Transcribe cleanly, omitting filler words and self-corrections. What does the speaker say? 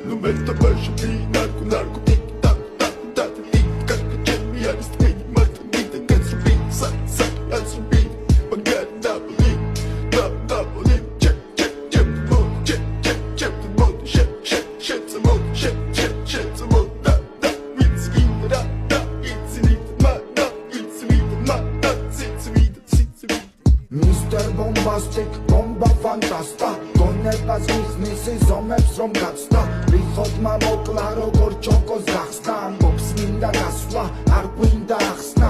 Nu meta baixo vi narco narco tic tac tac tac tic tac Jimmy I just think much need to get some beat suck suck that's some beat but get double check check check the mode check check check the mode shit shit shit the mode shit shit shit the mode da da it's in da da it's in it ma da it's in it ma da it's in it Mr. Bombastic, bomba fantasta გონებას მისმისი ზომებს რომ გაცდა რიხოდმა მოკლა როგორ ჩოკოს გახსნა ამბობს მინდა გასვლა არ გვინდა ახსნა